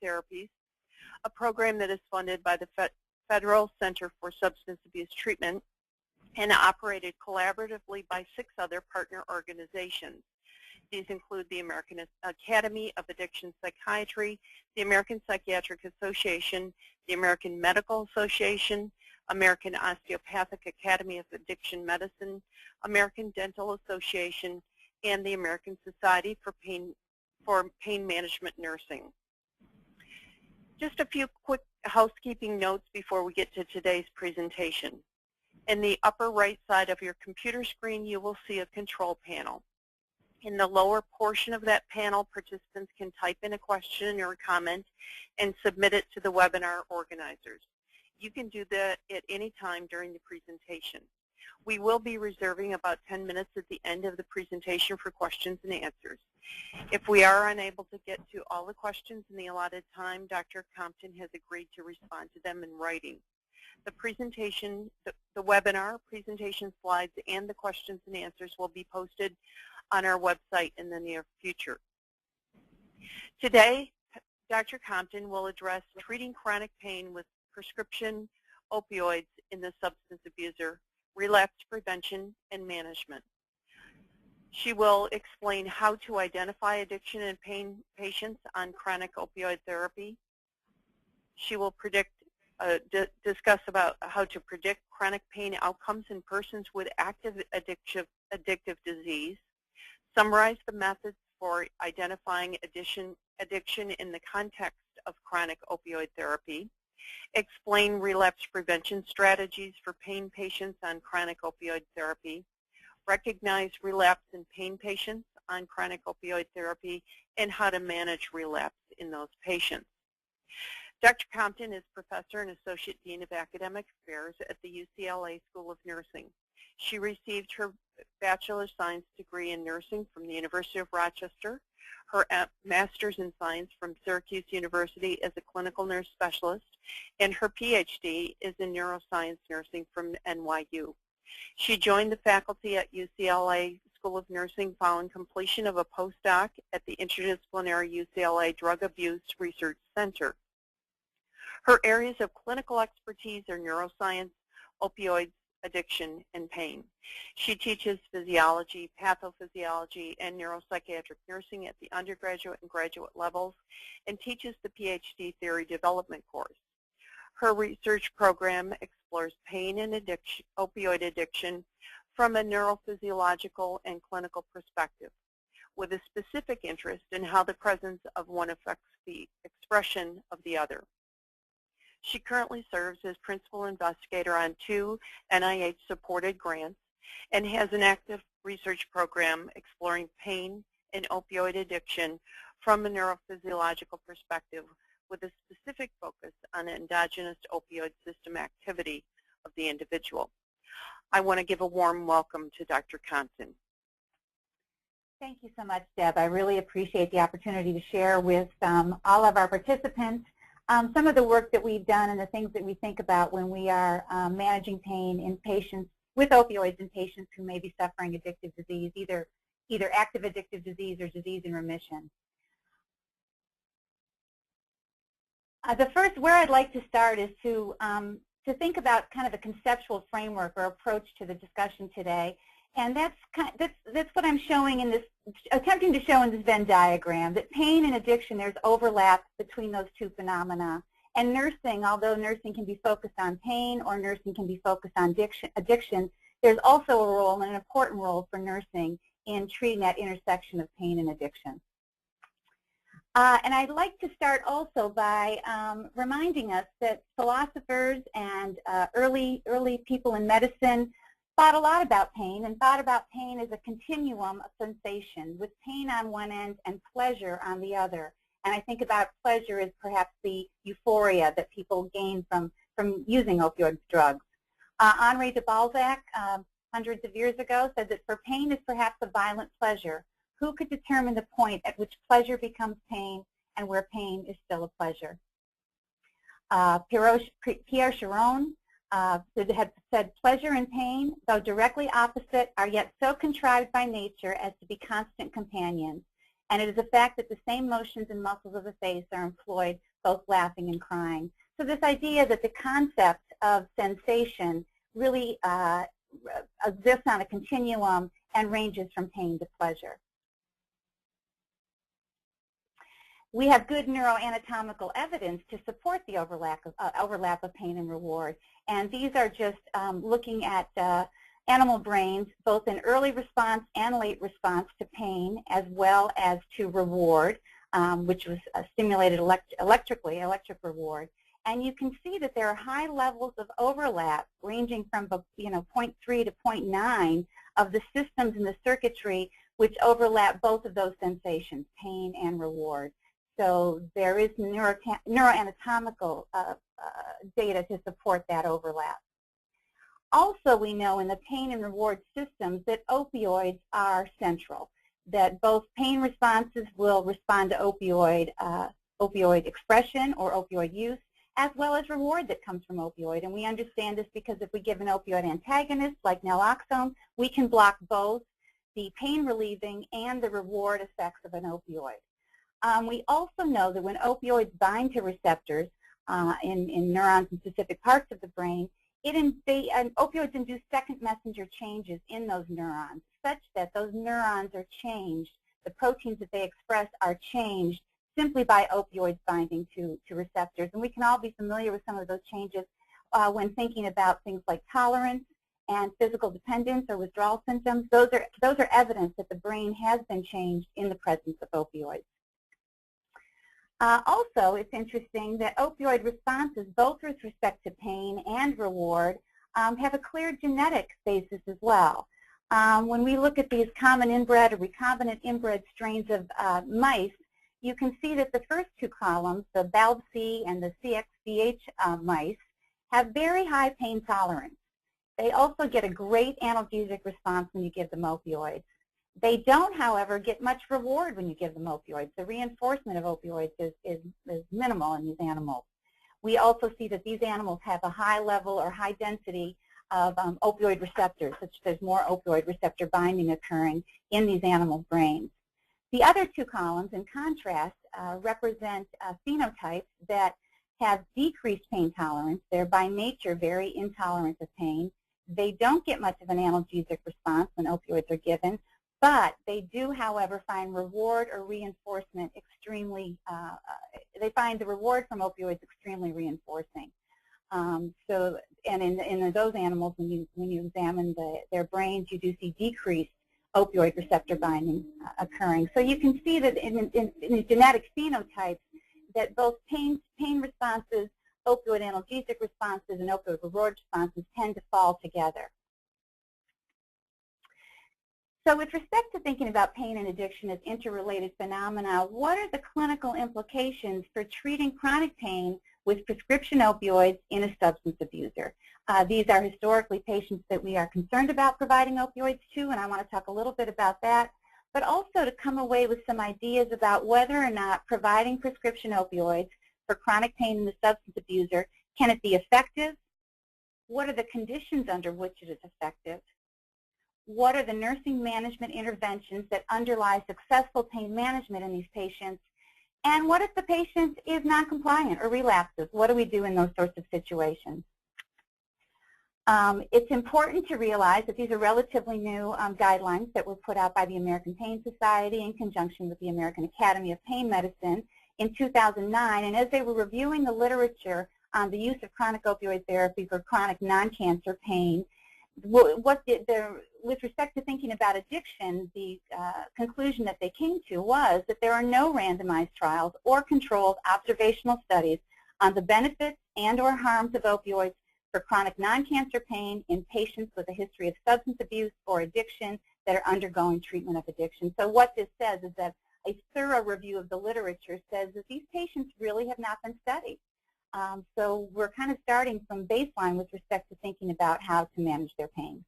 Therapies, a program that is funded by the Federal Center for Substance Abuse Treatment and operated collaboratively by 6 other partner organizations. These include the American Academy of Addiction Psychiatry, the American Psychiatric Association, the American Medical Association, American Osteopathic Academy of Addiction Medicine, American Dental Association, and the American Society for Pain Management Nursing. Just a few quick housekeeping notes before we get to today's presentation. In the upper right side of your computer screen, you will see a control panel. In the lower portion of that panel, participants can type in a question or a comment and submit it to the webinar organizers. You can do that at any time during the presentation. We will be reserving about 10 minutes at the end of the presentation for questions and answers. If we are unable to get to all the questions in the allotted time, Dr. Compton has agreed to respond to them in writing. The presentation, the webinar, presentation slides, and the questions and answers will be posted on our website in the near future. Today, Dr. Compton will address treating chronic pain with prescription opioids in the substance abuser, relapse prevention, and management. She will explain how to identify addiction in pain patients on chronic opioid therapy. She will discuss about how to predict chronic pain outcomes in persons with active addictive disease, summarize the methods for identifying addiction in the context of chronic opioid therapy, explain relapse prevention strategies for pain patients on chronic opioid therapy, recognize relapse in pain patients on chronic opioid therapy, and how to manage relapse in those patients. Dr. Compton is Professor and Associate Dean of Academic Affairs at the UCLA School of Nursing. She received her Bachelor of Science degree in nursing from the University of Rochester, her Master's in Science from Syracuse University as a clinical nurse specialist, and her PhD is in neuroscience nursing from NYU. She joined the faculty at UCLA School of Nursing following completion of a postdoc at the interdisciplinary UCLA Drug Abuse Research Center. Her areas of clinical expertise are neuroscience, opioids, addiction, and pain. She teaches physiology, pathophysiology, and neuropsychiatric nursing at the undergraduate and graduate levels and teaches the PhD theory development course. Her research program explores pain and addiction, opioid addiction from a neurophysiological and clinical perspective, with a specific interest in how the presence of one affects the expression of the other. She currently serves as principal investigator on 2 NIH-supported grants and has an active research program exploring pain and opioid addiction from a neurophysiological perspective with a specific focus on endogenous opioid system activity of the individual. I want to give a warm welcome to Dr. Compton. Thank you so much, Deb. I really appreciate the opportunity to share with all of our participants some of the work that we've done and the things that we think about when we are managing pain in patients with opioids in patients who may be suffering addictive disease, either active addictive disease or disease in remission. Where I'd like to start is to think about kind of a conceptual framework or approach to the discussion today, and that's what I'm showing in this, attempting to show in this Venn diagram, that pain and addiction, there's overlap between those two phenomena. And nursing, although nursing can be focused on pain or nursing can be focused on addiction, there's also a role, and an important role for nursing in treating that intersection of pain and addiction. And I'd like to start also by reminding us that philosophers and early people in medicine thought a lot about pain and thought about pain as a continuum of sensation, with pain on one end and pleasure on the other. And I think about pleasure as perhaps the euphoria that people gain from using opioid drugs. Henri de Balzac, hundreds of years ago, said that for pain is perhaps a violent pleasure. Who could determine the point at which pleasure becomes pain and where pain is still a pleasure? Pierre Chiron had said, pleasure and pain, though directly opposite, are yet so contrived by nature as to be constant companions. And it is a fact that the same motions and muscles of the face are employed both laughing and crying. So this idea that the concept of sensation really exists on a continuum and ranges from pain to pleasure. We have good neuroanatomical evidence to support the overlap of pain and reward. And these are just looking at animal brains, both in early response and late response to pain, as well as to reward, which was stimulated electric reward. And you can see that there are high levels of overlap, ranging from 0.3 to 0.9 of the systems in the circuitry, which overlap both of those sensations, pain and reward. So there is neuroanatomical data to support that overlap. Also, we know in the pain and reward systems that opioids are central, that both pain responses will respond to opioid expression or opioid use, as well as reward that comes from opioid. And we understand this because if we give an opioid antagonist like naloxone, we can block both the pain relieving and the reward effects of an opioid. We also know that when opioids bind to receptors in neurons in specific parts of the brain, opioids induce second messenger changes in those neurons, such that those neurons are changed, the proteins that they express are changed simply by opioids binding to receptors. And we can all be familiar with some of those changes when thinking about things like tolerance and physical dependence or withdrawal symptoms. Those are evidence that the brain has been changed in the presence of opioids. Also, it's interesting that opioid responses, both with respect to pain and reward, have a clear genetic basis as well. When we look at these common inbred or recombinant inbred strains of mice, you can see that the first two columns, the BALB-C and the CXVH mice, have very high pain tolerance. They also get a great analgesic response when you give them opioids. They don't, however, get much reward when you give them opioids. The reinforcement of opioids is minimal in these animals. We also see that these animals have a high level or high density of opioid receptors, such that there's more opioid receptor binding occurring in these animals' brains. The other two columns, in contrast, represent phenotypes that have decreased pain tolerance. They're by nature very intolerant of pain. They don't get much of an analgesic response when opioids are given, but they do, however, find reward or reinforcement extremely, they find the reward from opioids extremely reinforcing. And in those animals, when you examine their brains, you do see decreased opioid receptor binding occurring. So you can see that in the genetic phenotypes that both pain responses, opioid analgesic responses, and opioid reward responses tend to fall together. So with respect to thinking about pain and addiction as interrelated phenomena, what are the clinical implications for treating chronic pain with prescription opioids in a substance abuser? These are historically patients that we are concerned about providing opioids to, and I want to talk a little bit about that, but also to come away with some ideas about whether or not providing prescription opioids for chronic pain in the substance abuser, can it be effective? What are the conditions under which it is effective? What are the nursing management interventions that underlie successful pain management in these patients? And what if the patient is non-compliant or relapses? What do we do in those sorts of situations? It's important to realize that these are relatively new guidelines that were put out by the American Pain Society in conjunction with the American Academy of Pain Medicine in 2009. And as they were reviewing the literature on the use of chronic opioid therapy for chronic non-cancer pain, with respect to thinking about addiction, the conclusion that they came to was that there are no randomized trials or controlled observational studies on the benefits and or harms of opioids for chronic non-cancer pain in patients with a history of substance abuse or addiction that are undergoing treatment of addiction. So what this says is that a thorough review of the literature says that these patients really have not been studied. So we're kind of starting from baseline with respect to thinking about how to manage their pain.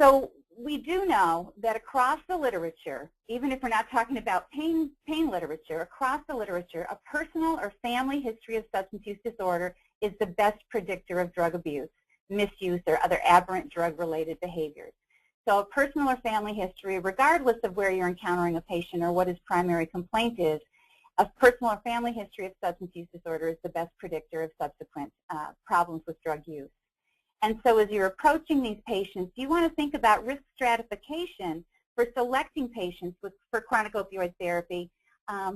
So we do know that across the literature, even if we're not talking about pain literature, across the literature, a personal or family history of substance use disorder is the best predictor of drug abuse, misuse, or other aberrant drug-related behaviors. So a personal or family history, regardless of where you're encountering a patient or what his primary complaint is, A personal or family history of substance use disorder is the best predictor of subsequent problems with drug use. And so as you're approaching these patients, you want to think about risk stratification for selecting patients for chronic opioid therapy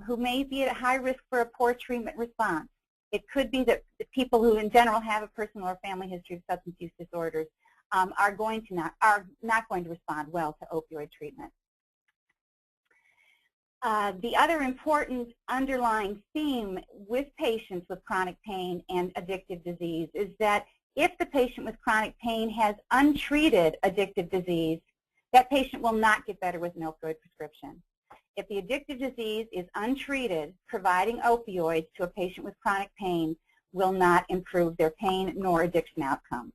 who may be at high risk for a poor treatment response. It could be that the people who in general have a personal or family history of substance use disorders are not going to respond well to opioid treatment. The other important underlying theme with patients with chronic pain and addictive disease is that if the patient with chronic pain has untreated addictive disease, that patient will not get better with an opioid prescription. If the addictive disease is untreated, providing opioids to a patient with chronic pain will not improve their pain nor addiction outcomes.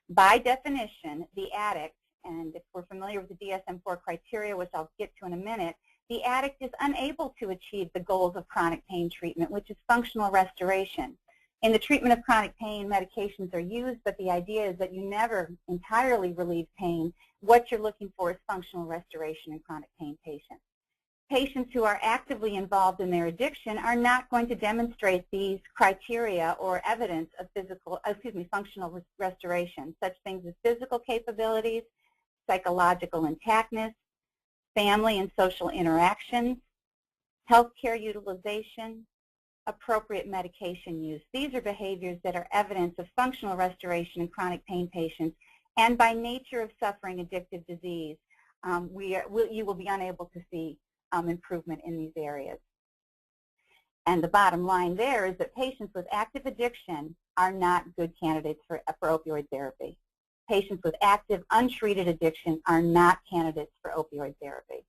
By definition, the addict, and if we're familiar with the DSM-4 criteria, which I'll get to in a minute, the addict is unable to achieve the goals of chronic pain treatment, which is functional restoration. In the treatment of chronic pain, medications are used, but the idea is that you never entirely relieve pain. What you're looking for is functional restoration in chronic pain patients. Patients who are actively involved in their addiction are not going to demonstrate these criteria or evidence of functional restoration, such things as physical capabilities, psychological intactness, family and social interactions, healthcare utilization, appropriate medication use. These are behaviors that are evidence of functional restoration in chronic pain patients, and by nature of suffering addictive disease, you will be unable to see improvement in these areas. And the bottom line there is that patients with active addiction are not good candidates for opioid therapy. Patients with active, untreated addiction are not candidates for opioid therapy.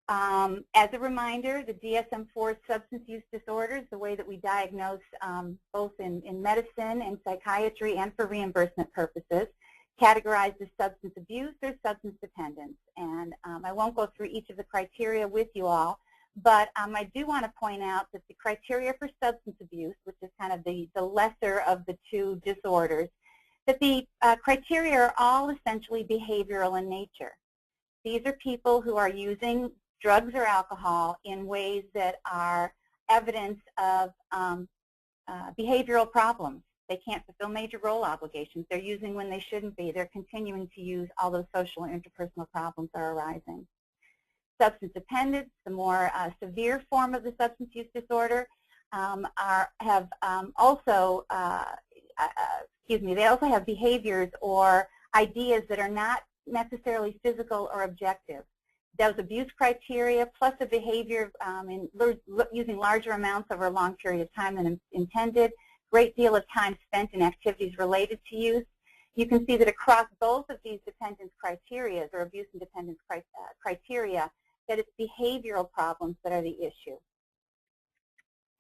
As a reminder, the DSM-4 substance use disorders, the way that we diagnose both in medicine and psychiatry and for reimbursement purposes, categorized as substance abuse or substance dependence. And I won't go through each of the criteria with you all, but I do want to point out that the criteria for substance abuse, which is kind of the lesser of the two disorders, that the criteria are all essentially behavioral in nature. These are people who are using drugs or alcohol in ways that are evidence of behavioral problems. They can't fulfill major role obligations. They're using when they shouldn't be. They're continuing to use, although social and interpersonal problems are arising. Substance dependence, the more severe form of the substance use disorder, they also have behaviors or ideas that are not necessarily physical or objective. Those abuse criteria plus a behavior in using larger amounts over a long period of time than intended, great deal of time spent in activities related to use. You can see that across both of these dependence criteria, or abuse and dependence criteria, that it's behavioral problems that are the issue.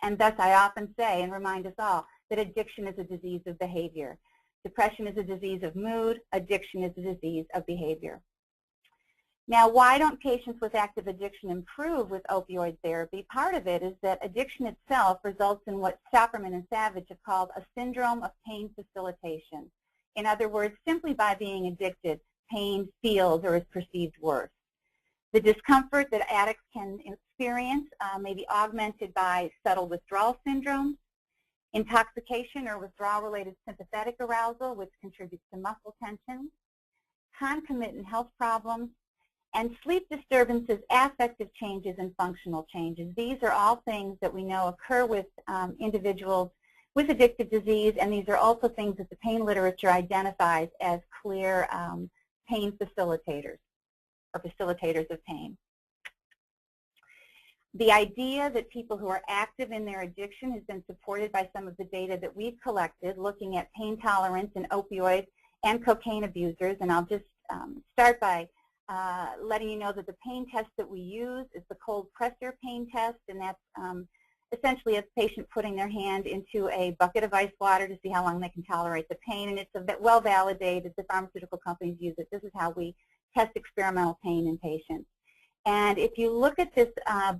And thus I often say and remind us all that addiction is a disease of behavior. Depression is a disease of mood. Addiction is a disease of behavior. Now, why don't patients with active addiction improve with opioid therapy? Part of it is that addiction itself results in what Stopperman and Savage have called a syndrome of pain facilitation. In other words, simply by being addicted, pain feels or is perceived worse. The discomfort that addicts can experience may be augmented by subtle withdrawal syndrome, intoxication or withdrawal-related sympathetic arousal, which contributes to muscle tension, concomitant health problems, and sleep disturbances, affective changes, and functional changes. These are all things that we know occur with individuals with addictive disease, and these are also things that the pain literature identifies as clear pain facilitators or facilitators of pain. The idea that people who are active in their addiction has been supported by some of the data that we've collected looking at pain tolerance in opioid and cocaine abusers, and I'll just start by letting you know that the pain test that we use is the cold pressor pain test, and that's essentially a patient putting their hand into a bucket of ice water to see how long they can tolerate the pain, and it's well validated. The pharmaceutical companies use it. This is how we test experimental pain in patients. And if you look at this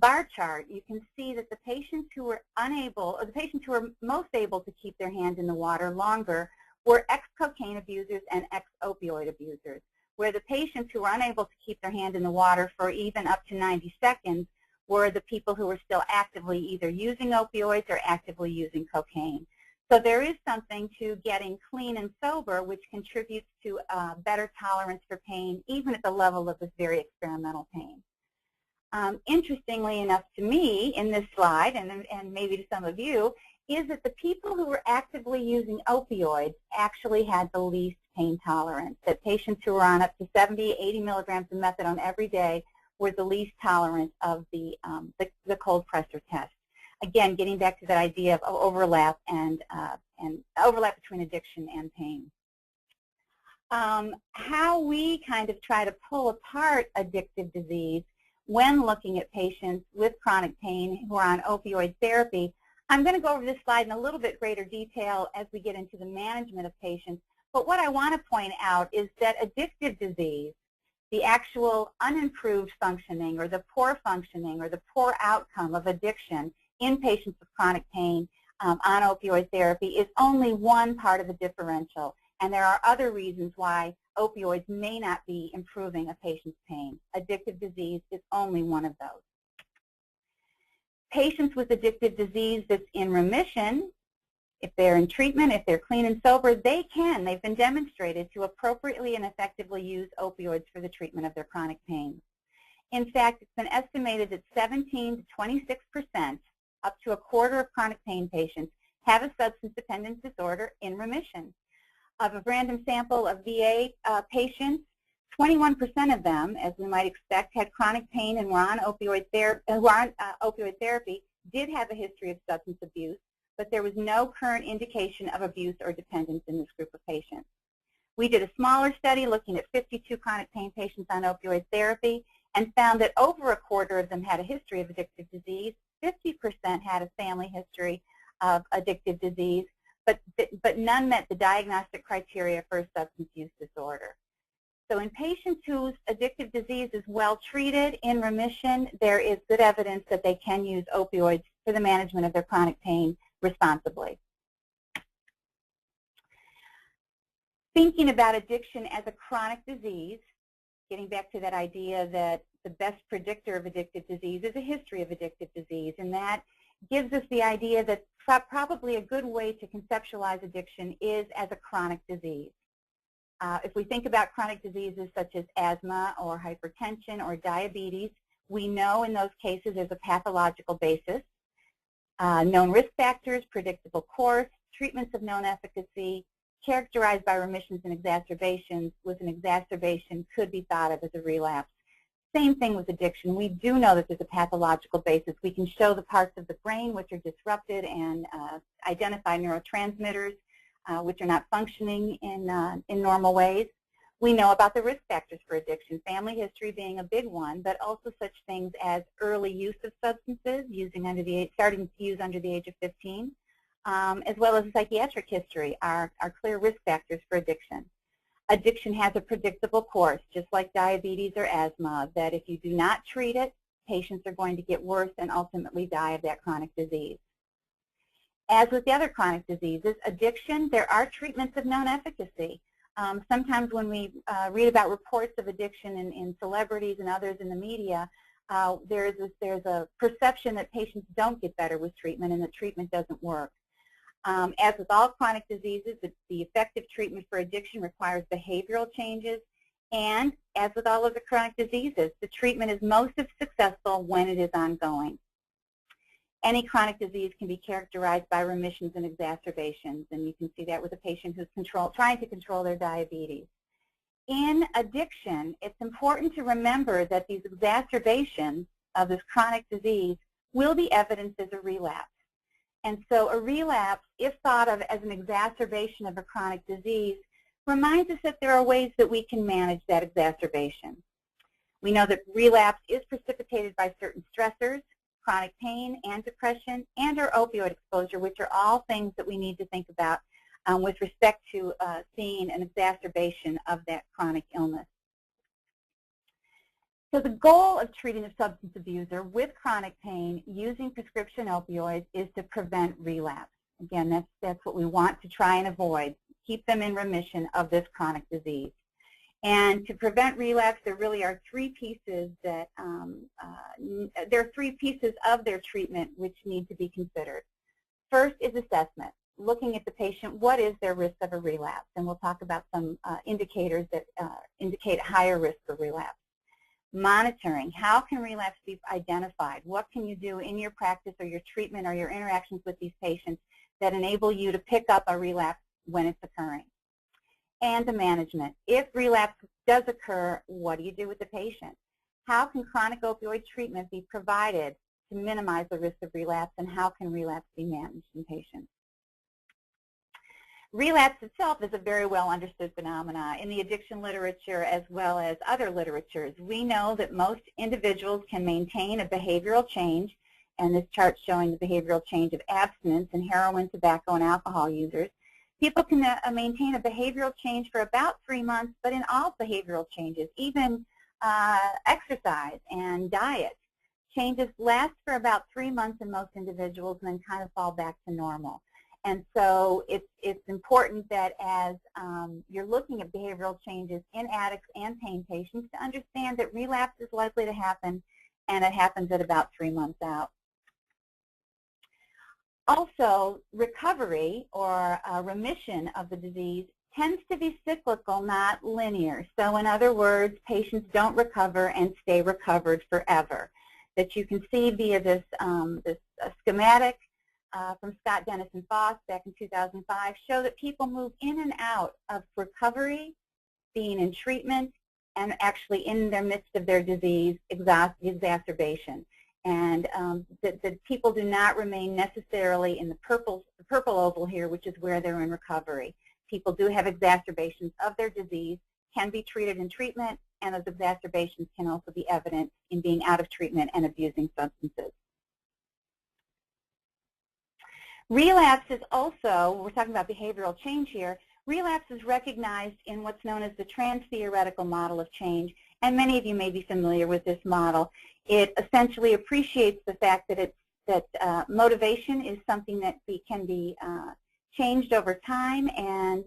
bar chart, you can see that the patients who were unable, or the patients who were most able to keep their hand in the water longer were ex-cocaine abusers and ex-opioid abusers, where the patients who were unable to keep their hand in the water for even up to 90 seconds were the people who were still actively either using opioids or actively using cocaine. So there is something to getting clean and sober which contributes to better tolerance for pain, even at the level of this very experimental pain. Interestingly enough to me, in this slide, and maybe to some of you, is that the people who were actively using opioids actually had the least pain tolerance, that patients who were on up to 70, 80 milligrams of methadone every day were the least tolerant of the cold pressor test. Again, getting back to that idea of overlap and overlap between addiction and pain. How we kind of try to pull apart addictive disease when looking at patients with chronic pain who are on opioid therapy. I'm going to go over this slide in a little bit greater detail as we get into the management of patients. But what I want to point out is that addictive disease, the actual unimproved functioning or the poor functioning or the poor outcome of addiction in patients with chronic pain on opioid therapy is only one part of the differential. And there are other reasons why opioids may not be improving a patient's pain. Addictive disease is only one of those. Patients with addictive disease that's in remission, if they're in treatment, if they're clean and sober, they've been demonstrated to appropriately and effectively use opioids for the treatment of their chronic pain. In fact, it's been estimated that 17 to 26%, up to a quarter of chronic pain patients, have a substance dependence disorder in remission. Of a random sample of VA patients, 21% of them, as we might expect, had chronic pain and were on opioid therapy, did have a history of substance abuse, but there was no current indication of abuse or dependence in this group of patients. We did a smaller study looking at 52 chronic pain patients on opioid therapy and found that over a quarter of them had a history of addictive disease, 50% had a family history of addictive disease, but none met the diagnostic criteria for a substance use disorder. So in patients whose addictive disease is well treated, in remission, there is good evidence that they can use opioids for the management of their chronic pain responsibly. Thinking about addiction as a chronic disease, getting back to that idea that the best predictor of addictive disease is a history of addictive disease, and that gives us the idea that probably a good way to conceptualize addiction is as a chronic disease. If we think about chronic diseases such as asthma or hypertension or diabetes, we know in those cases there's a pathological basis, known risk factors, predictable course, treatments of known efficacy, characterized by remissions and exacerbations, with an exacerbation could be thought of as a relapse. Same thing with addiction. We do know that there's a pathological basis. We can show the parts of the brain which are disrupted and identify neurotransmitters which are not functioning in normal ways. We know about the risk factors for addiction, family history being a big one, but also such things as early use of substances, starting to use under the age of 15, as well as psychiatric history are clear risk factors for addiction. Addiction has a predictable course, just like diabetes or asthma, that if you do not treat it, patients are going to get worse and ultimately die of that chronic disease. As with the other chronic diseases, addiction, there are treatments of known efficacy. Sometimes when we read about reports of addiction in celebrities and others in the media, there's a perception that patients don't get better with treatment and that treatment doesn't work. As with all chronic diseases, the effective treatment for addiction requires behavioral changes, and as with all of the chronic diseases, the treatment is most successful when it is ongoing. Any chronic disease can be characterized by remissions and exacerbations, and you can see that with a patient who's trying to control their diabetes. In addiction, it's important to remember that these exacerbations of this chronic disease will be evidenced as a relapse. And so a relapse, if thought of as an exacerbation of a chronic disease, reminds us that there are ways that we can manage that exacerbation. We know that relapse is precipitated by certain stressors, chronic pain and depression, and our opioid exposure, which are all things that we need to think about with respect to seeing an exacerbation of that chronic illness. So the goal of treating a substance abuser with chronic pain using prescription opioids is to prevent relapse. Again, that's what we want to try and avoid, keep them in remission of this chronic disease. And to prevent relapse, there really are three pieces that there are three pieces of their treatment which need to be considered. First is assessment, looking at the patient, what is their risk of a relapse? And we'll talk about some indicators that indicate higher risk for relapse. Monitoring, how can relapse be identified? What can you do in your practice or your treatment or your interactions with these patients that enable you to pick up a relapse when it's occurring? And the management. If relapse does occur, what do you do with the patient? How can chronic opioid treatment be provided to minimize the risk of relapse, and how can relapse be managed in patients? Relapse itself is a very well understood phenomena in the addiction literature as well as other literatures. We know that most individuals can maintain a behavioral change, and this chart showing the behavioral change of abstinence in heroin, tobacco, and alcohol users. People can maintain a behavioral change for about 3 months, but in all behavioral changes, even exercise and diet, changes last for about 3 months in most individuals and then kind of fall back to normal. And so it's important that as you're looking at behavioral changes in addicts and pain patients to understand that relapse is likely to happen, and it happens at about 3 months out. Also, recovery or remission of the disease tends to be cyclical, not linear. So in other words, patients don't recover and stay recovered forever. That you can see via this, schematic from Scott, Dennis, and Foss back in 2005 show that people move in and out of recovery, being in treatment, and actually in the midst of their disease exacerbation. And that people do not remain necessarily in the purple oval here, which is where they're in recovery. People do have exacerbations of their disease, can be treated in treatment, and those exacerbations can also be evident in being out of treatment and abusing substances. Relapse is also, we're talking about behavioral change here, relapse is recognized in what's known as the trans-theoretical model of change, and many of you may be familiar with this model. It essentially appreciates the fact that motivation is something that can be changed over time, and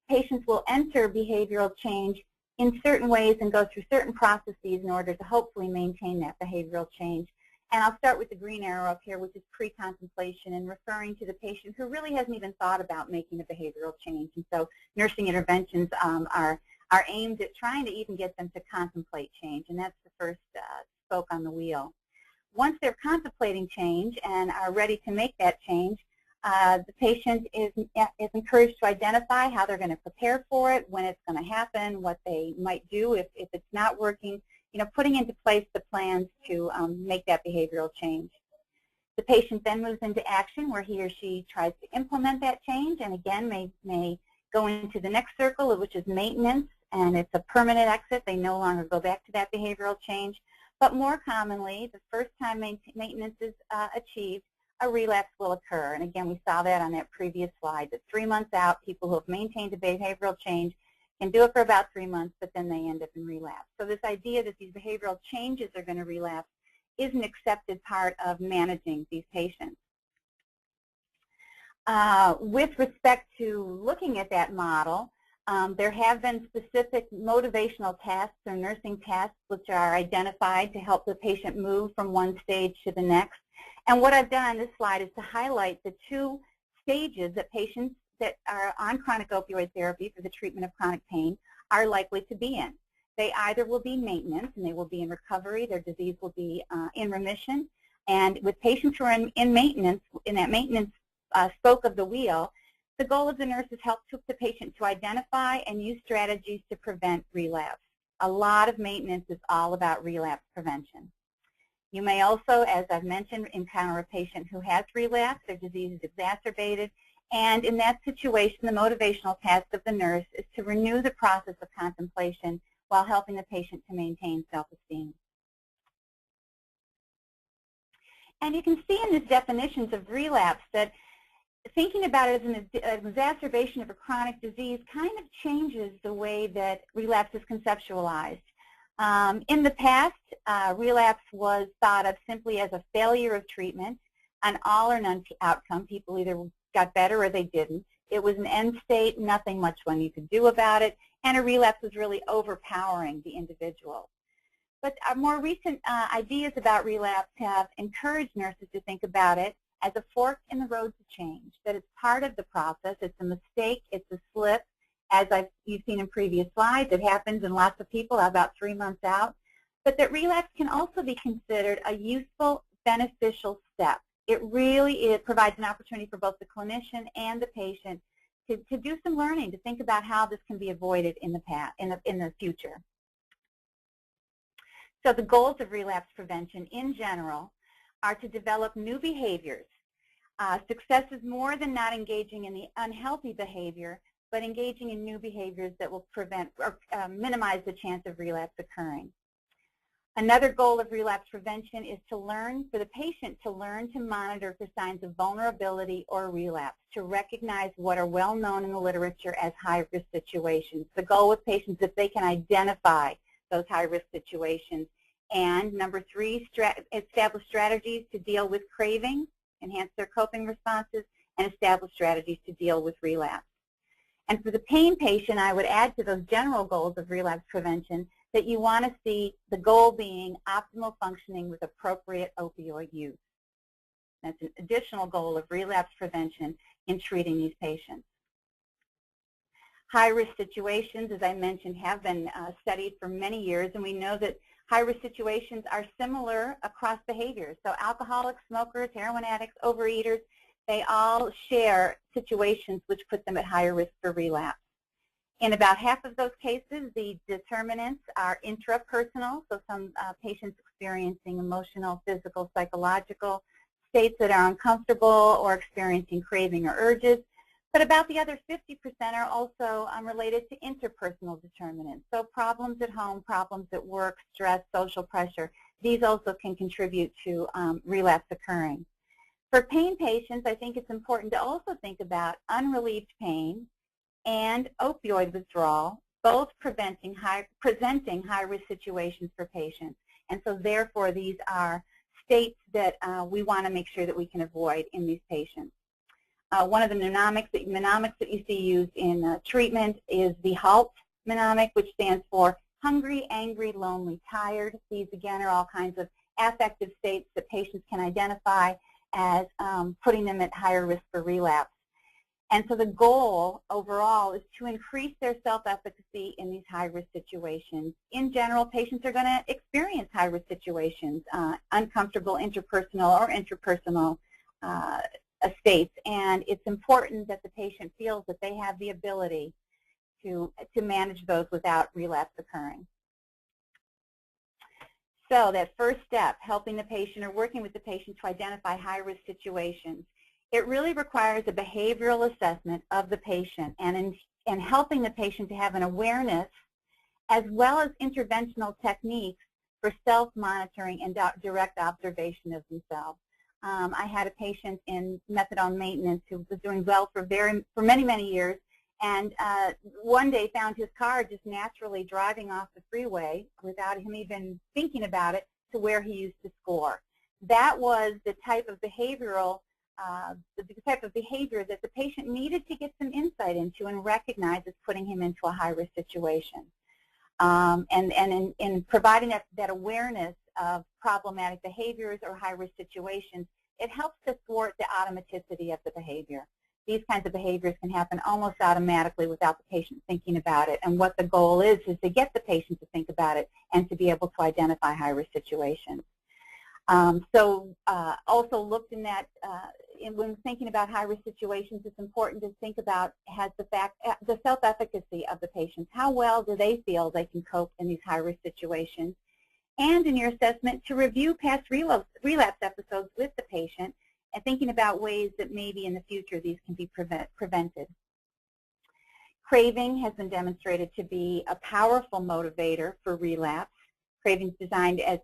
patients will enter behavioral change in certain ways and go through certain processes in order to hopefully maintain that behavioral change. And I'll start with the green arrow up here, which is pre-contemplation, and referring to the patient who really hasn't even thought about making a behavioral change. And so nursing interventions are aimed at trying to even get them to contemplate change, and that's the first spoke on the wheel. Once they're contemplating change and are ready to make that change, the patient is encouraged to identify how they're going to prepare for it, when it's going to happen, what they might do if it's not working, putting into place the plans to make that behavioral change. The patient then moves into action where he or she tries to implement that change, and again may go into the next circle, which is maintenance, and it's a permanent exit. They no longer go back to that behavioral change. But more commonly, the first time maintenance is achieved, a relapse will occur. And again, we saw that on that previous slide, that 3 months out, people who have maintained a behavioral change can do it for about 3 months, but then they end up in relapse. So this idea that these behavioral changes are going to relapse is an accepted part of managing these patients. With respect to looking at that model, there have been specific motivational tasks or nursing tasks which are identified to help the patient move from one stage to the next. And what I've done on this slide is to highlight the 2 stages that patients that are on chronic opioid therapy for the treatment of chronic pain are likely to be in. They either will be maintenance, and they will be in recovery, their disease will be in remission. And with patients who are in maintenance, in that maintenance spoke of the wheel, the goal of the nurse is help the patient to identify and use strategies to prevent relapse. A lot of maintenance is all about relapse prevention. You may also, as I've mentioned, encounter a patient who has relapsed, their disease is exacerbated, and in that situation, the motivational task of the nurse is to renew the process of contemplation while helping the patient to maintain self-esteem. And you can see in these definitions of relapse that thinking about it as an exacerbation of a chronic disease kind of changes the way that relapse is conceptualized. In the past, relapse was thought of simply as a failure of treatment, an all or none outcome. People either got better or they didn't. It was an end state, nothing much one you could do about it. and a relapse was really overpowering the individual. But our more recent ideas about relapse have encouraged nurses to think about it as a fork in the road to change, that it's part of the process, it's a mistake, it's a slip, as you've seen in previous slides. It happens in lots of people about 3 months out, but that relapse can also be considered a useful, beneficial step. It provides an opportunity for both the clinician and the patient to do some learning, to think about how this can be avoided in the future. So the goals of relapse prevention in general are to develop new behaviors. Success is more than not engaging in the unhealthy behavior, but engaging in new behaviors that will prevent or minimize the chance of relapse occurring. Another goal of relapse prevention is for the patient to learn to monitor for signs of vulnerability or relapse, to recognize what are well known in the literature as high-risk situations. The goal with patients is if they can identify those high-risk situations. And number 3, establish strategies to deal with craving, enhance their coping responses, and establish strategies to deal with relapse. And for the pain patient, I would add to those general goals of relapse prevention that you want to see the goal being optimal functioning with appropriate opioid use. That's an additional goal of relapse prevention in treating these patients. High-risk situations, as I mentioned, have been studied for many years, and we know that high-risk situations are similar across behaviors. So alcoholics, smokers, heroin addicts, overeaters, they all share situations which put them at higher risk for relapse. In about half of those cases, the determinants are intrapersonal, so some patients experiencing emotional, physical, psychological states that are uncomfortable or experiencing craving or urges. But about the other 50% are also related to interpersonal determinants. So problems at home, problems at work, stress, social pressure, these also can contribute to relapse occurring. For pain patients, I think it's important to also think about unrelieved pain and opioid withdrawal, both presenting high-risk situations for patients. And so therefore, these are states that we want to make sure that we can avoid in these patients. One of the mnemonics that you see used in treatment is the HALT mnemonic, which stands for hungry, angry, lonely, tired. These, again, are all kinds of affective states that patients can identify as putting them at higher risk for relapse. And so the goal overall is to increase their self-efficacy in these high-risk situations. In general, patients are going to experience high-risk situations, uncomfortable interpersonal or intrapersonal states, and it's important that the patient feels that they have the ability to manage those without relapse occurring. So that first step, helping the patient or working with the patient to identify high-risk situations, it really requires a behavioral assessment of the patient and helping the patient to have an awareness as well as interventional techniques for self-monitoring and direct observation of themselves. I had a patient in methadone maintenance who was doing well for many, many years, and one day found his car just naturally driving off the freeway without him even thinking about it to where he used to score. That was the type of behavioral behavior that the patient needed to get some insight into and recognize as putting him into a high-risk situation. And in providing that awareness of problematic behaviors or high-risk situations, it helps to thwart the automaticity of the behavior. These kinds of behaviors can happen almost automatically without the patient thinking about it. And what the goal is to get the patient to think about it and to be able to identify high-risk situations. Also looked in that, when thinking about high-risk situations, it's important to think about the self-efficacy of the patients. How well do they feel they can cope in these high-risk situations? And in your assessment, to review past relapse episodes with the patient and thinking about ways that maybe in the future these can be prevented. Craving has been demonstrated to be a powerful motivator for relapse. Craving is defined as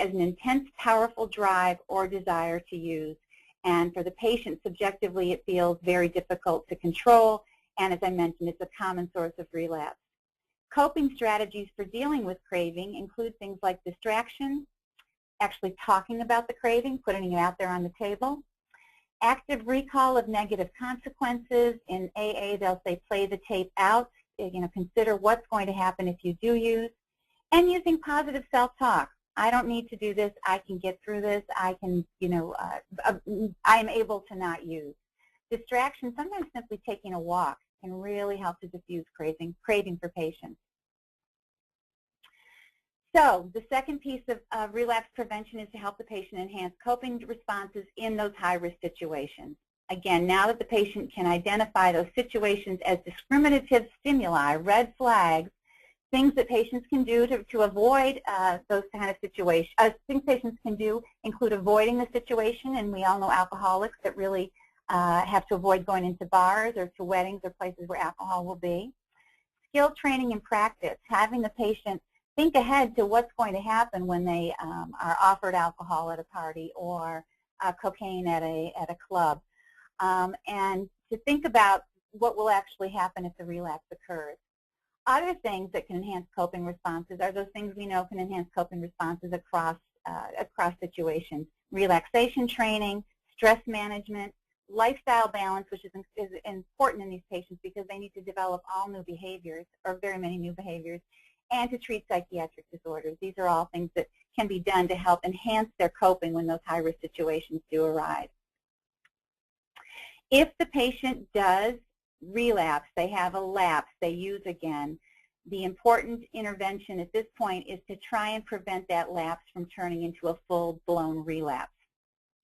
an intense, powerful drive or desire to use. And for the patient, subjectively, it feels very difficult to control. And as I mentioned, it's a common source of relapse. Coping strategies for dealing with craving include things like distraction, actually talking about the craving, putting it out there on the table, active recall of negative consequences. In AA, they'll say play the tape out. consider what's going to happen if you do use, and using positive self-talk. I don't need to do this. I can get through this. I can, I'm able to not use. Distraction, sometimes simply taking a walk, can really help to diffuse craving for patients. So the second piece of relapse prevention is to help the patient enhance coping responses in those high-risk situations. Again, now that the patient can identify those situations as discriminative stimuli, red flags, things that patients can do to avoid those kind of situations. Things patients can do include avoiding the situation, and we all know alcoholics that really have to avoid going into bars or to weddings or places where alcohol will be. Skill training and practice, having the patient think ahead to what's going to happen when they are offered alcohol at a party or cocaine at a club, and to think about what will actually happen if the relapse occurs. Other things that can enhance coping responses are those things we know can enhance coping responses across situations. Relaxation training, stress management, lifestyle balance, which is important in these patients because they need to develop all new behaviors, or very many new behaviors, and to treat psychiatric disorders. These are all things that can be done to help enhance their coping when those high-risk situations do arise. If the patient does relapse, they have a lapse, they use again, the important intervention at this point is to try and prevent that lapse from turning into a full-blown relapse.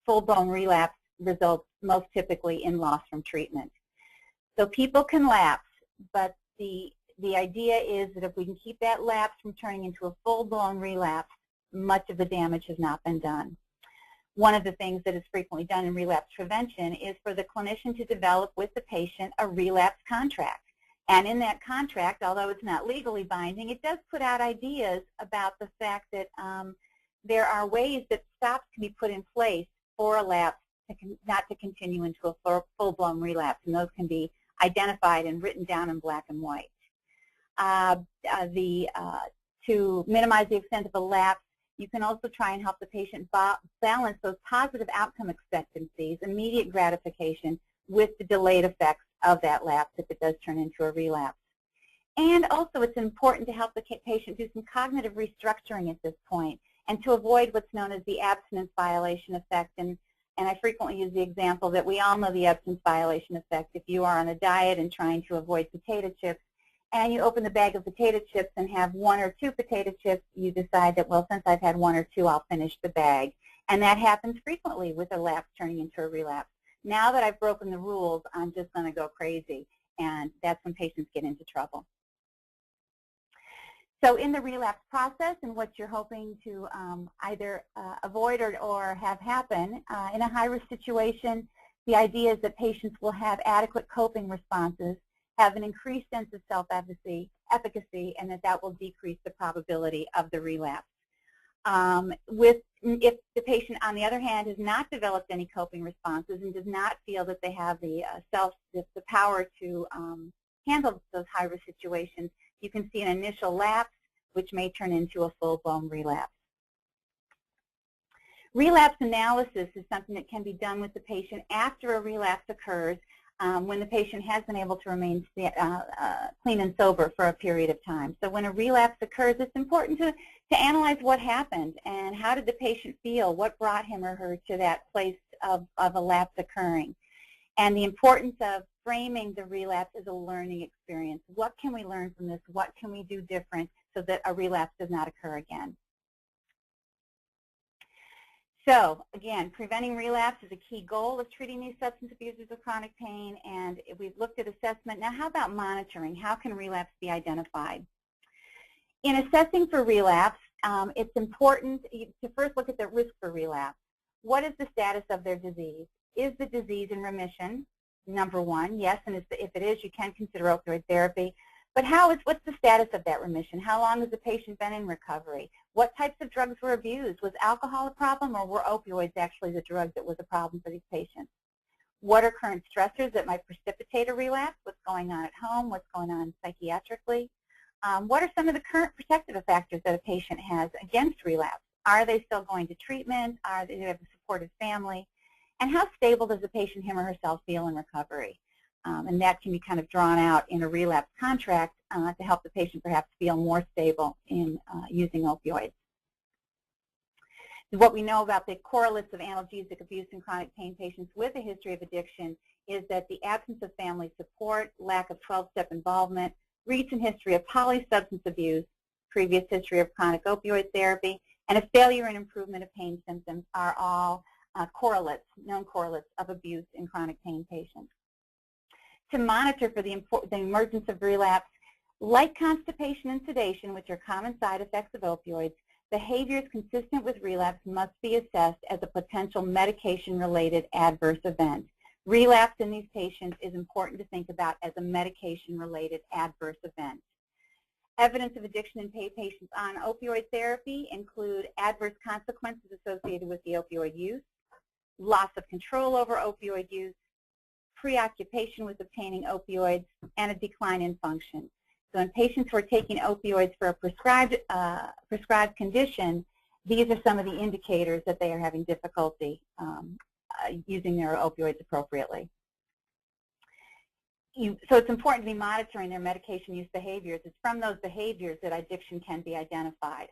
Full-blown relapse results most typically in loss from treatment. So people can lapse, but the idea is that if we can keep that lapse from turning into a full-blown relapse, much of the damage has not been done. One of the things that is frequently done in relapse prevention is for the clinician to develop with the patient a relapse contract. And in that contract, although it's not legally binding, it does put out ideas about the fact that there are ways that stops can be put in place for a lapse not to continue into a full-blown relapse, and those can be identified and written down in black and white. To minimize the extent of a lapse, you can also try and help the patient balance those positive outcome expectancies, immediate gratification, with the delayed effects of that lapse if it does turn into a relapse. And also it's important to help the patient do some cognitive restructuring at this point and to avoid what's known as the abstinence violation effect. And I frequently use the example that we all know the abstinence violation effect. If you are on a diet and trying to avoid potato chips, and you open the bag of potato chips and have 1 or 2 potato chips, you decide that, well, since I've had 1 or 2, I'll finish the bag. And that happens frequently with a lapse turning into a relapse. Now that I've broken the rules, I'm just going to go crazy, and that's when patients get into trouble. So in the relapse process, and what you're hoping to either avoid or have happen in a high-risk situation, the idea is that patients will have adequate coping responses, have an increased sense of self-efficacy, and that will decrease the probability of the relapse. If the patient, on the other hand, has not developed any coping responses and does not feel that they have the power to handle those high-risk situations, you can see an initial lapse, which may turn into a full-blown relapse. Relapse analysis is something that can be done with the patient after a relapse occurs, when the patient has been able to remain clean and sober for a period of time. So when a relapse occurs, it's important to analyze what happened and how did the patient feel, what brought him or her to that place of a lapse occurring. And the importance of framing the relapse as a learning experience. What can we learn from this? What can we do different so that a relapse does not occur again? So, again, preventing relapse is a key goal of treating these substance abusers with chronic pain, and we've looked at assessment. Now, how about monitoring? How can relapse be identified? In assessing for relapse, it's important to first look at the risk for relapse. What is the status of their disease? Is the disease in remission? Number one, yes, and if it is, you can consider opioid therapy. But what's the status of that remission? How long has the patient been in recovery? What types of drugs were abused? Was alcohol a problem, or were opioids actually the drug that was a problem for these patients? What are current stressors that might precipitate a relapse? What's going on at home? What's going on psychiatrically? What are some of the current protective factors that a patient has against relapse? Are they still going to treatment? Do they have a supportive family? And how stable does the patient, him or herself, feel in recovery? And that can be kind of drawn out in a relapse contract to help the patient perhaps feel more stable in using opioids. What we know about the correlates of analgesic abuse in chronic pain patients with a history of addiction is that the absence of family support, lack of 12-step involvement, recent history of polysubstance abuse, previous history of chronic opioid therapy, and a failure in improvement of pain symptoms are all correlates, known correlates of abuse in chronic pain patients. To monitor for the emergence of relapse, like constipation and sedation, which are common side effects of opioids, behaviors consistent with relapse must be assessed as a potential medication-related adverse event. Relapse in these patients is important to think about as a medication-related adverse event. Evidence of addiction in patients on opioid therapy include adverse consequences associated with the opioid use, loss of control over opioid use, preoccupation with obtaining opioids, and a decline in function. So in patients who are taking opioids for a prescribed condition, these are some of the indicators that they are having difficulty using their opioids appropriately. So it's important to be monitoring their medication use behaviors. It's from those behaviors that addiction can be identified.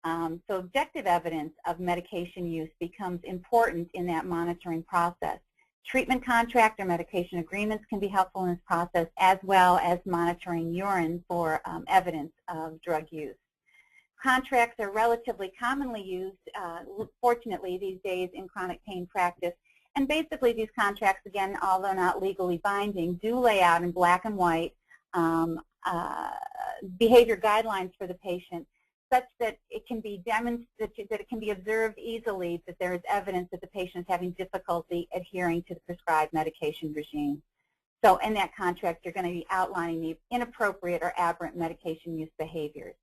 So objective evidence of medication use becomes important in that monitoring process. Treatment contract or medication agreements can be helpful in this process, as well as monitoring urine for evidence of drug use. Contracts are relatively commonly used, fortunately, these days in chronic pain practice. And basically these contracts, again, although not legally binding, do lay out in black and white behavior guidelines for the patient, such that it can be demonstrated, that it can be observed easily that there is evidence that the patient is having difficulty adhering to the prescribed medication regime. So in that contract, you're going to be outlining the inappropriate or aberrant medication use behaviors.